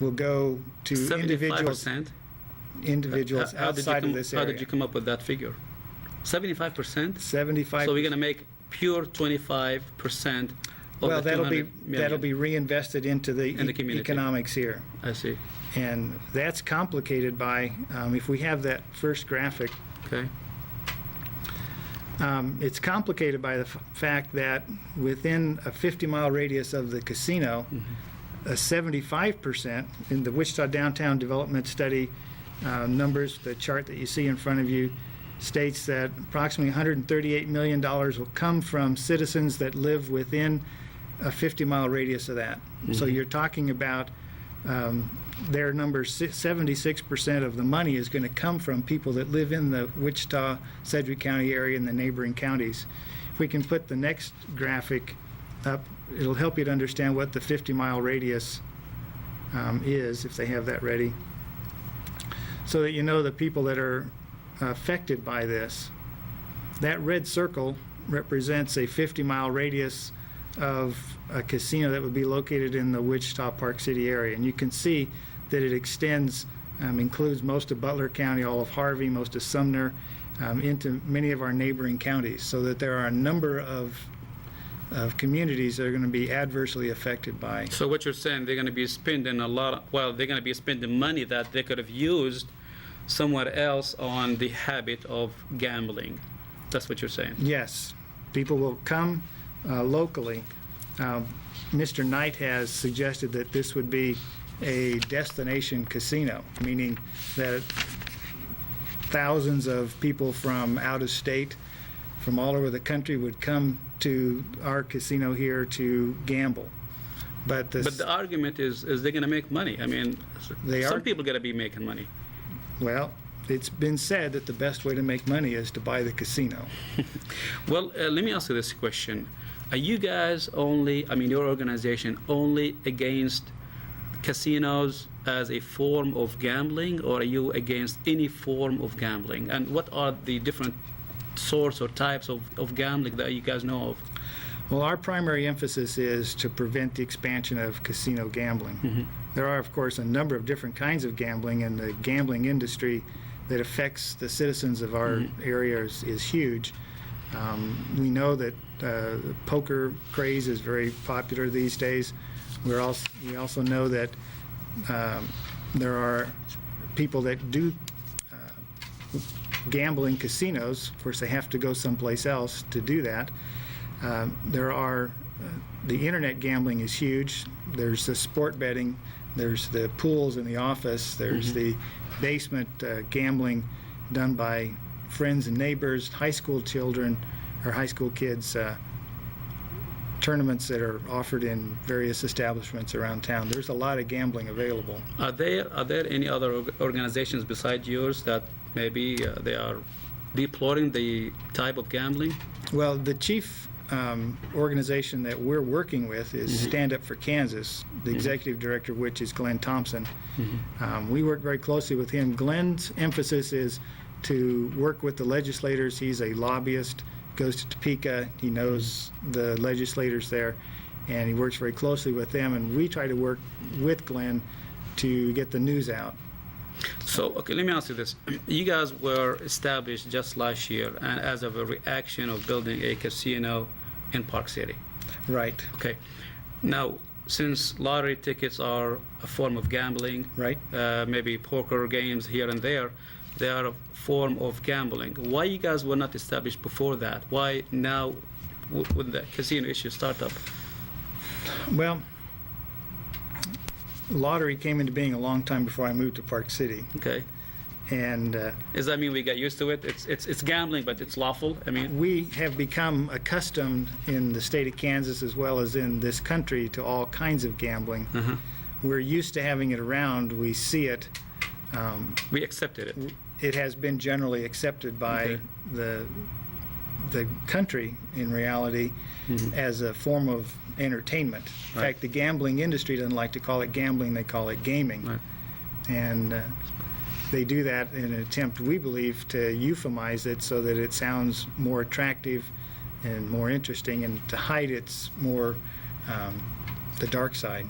will go to 75%. individuals outside of this area. How did you come up with that figure? 75%? 75. So we're going to make pure 25% of Well, the that'll 200 million. that'll be reinvested into the In the community. economics here. I see. And that's complicated by, if we have that first graphic, Okay. it's complicated by the fact that within a 50-mile radius of the casino, 75% in the Wichita Downtown Development Study numbers, the chart that you see in front of you, states that approximately $138 million will come from citizens that live within a 50-mile radius of that. So you're talking about their number, 76% of the money is going to come from people that live in the Wichita, Sedgwick County area and the neighboring counties. If we can put the next graphic up, it'll help you to understand what the 50-mile radius is, if they have that ready, so that you know the people that are affected by this. That red circle represents a 50-mile radius of a casino that would be located in the Wichita Park City area. And you can see that it extends, includes most of Butler County, all of Harvey, most of Sumner, into many of our neighboring counties, so that there are a number of communities that are going to be adversely affected by. So what you're saying, they're going to be spending a lot of, well, they're going to be spending money that they could have used somewhere else on the habit of gambling. That's what you're saying? Yes. People will come locally. Mr. Knight has suggested that this would be a destination casino, meaning that thousands of people from out of state, from all over the country, would come to our casino here to gamble. But the argument is they're going to make money. I mean, some people got to be making money. Well, it's been said that the best way to make money is to buy the casino. Well, let me ask you this question. Are you guys only, I mean, your organization, only against casinos as a form of gambling, or are you against any form of gambling? And what are the different sorts or types of gambling that you guys know of? Well, our primary emphasis is to prevent the expansion of casino gambling. There are, of course, a number of different kinds of gambling, and the gambling industry that affects the citizens of our area is huge. We know that poker craze is very popular these days. We also know that there are people that do gamble in casinos. Of course, they have to go someplace else to do that. The internet gambling is huge. There's the sport betting. There's the pools in the office. There's the basement gambling done by friends and neighbors, high school children, or high school kids, tournaments that are offered in various establishments around town. There's a lot of gambling available. Are there any other organizations besides yours that maybe they are deploring the type of gambling? Well, the chief organization that we're working with is Stand Up for Kansas, the executive director of which is Glenn Thompson. We work very closely with him. Glenn's emphasis is to work with the legislators. He's a lobbyist, goes to Topeka, he knows the legislators there, and he works very closely with them, and we try to work with Glenn to get the news out. So, okay, let me ask you this. You guys were established just last year and as of a reaction of building a casino in Park City. Right. Okay. Now, since lottery tickets are a form of gambling, Right. Maybe poker games here and there, they are a form of gambling. Why you guys were not established before that? Why now, when the casino issue start up? Well, lottery came into being a long time before I moved to Park City. Okay. And does that mean we got used to it? It's gambling, but it's lawful? I mean, we have become accustomed in the state of Kansas as well as in this country to all kinds of gambling. We're used to having it around. We see it. we accepted it. It has been generally accepted by the country in reality as a form of entertainment. In fact, the gambling industry doesn't like to call it gambling, they call it gaming. And they do that in an attempt, we believe, to euphemize it so that it sounds more attractive and more interesting, and to hide its more the dark side.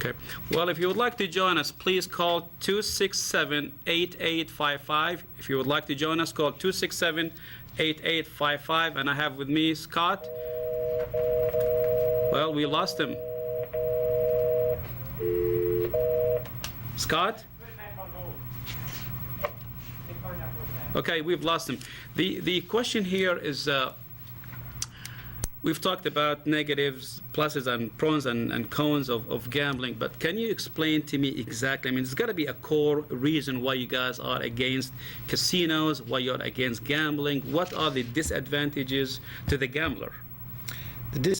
Okay. Well, if you would like to join us, please call 267-8855. If you would like to join us, call 267-8855. And I have with me Scott. Well, we lost him. Scott? Okay, we've lost him. The question here is, we've talked about negatives, pluses and pros and cons of gambling, but can you explain to me exactly, I mean, there's got to be a core reason why you guys are against casinos, why you're against gambling. What are the disadvantages to the gambler? The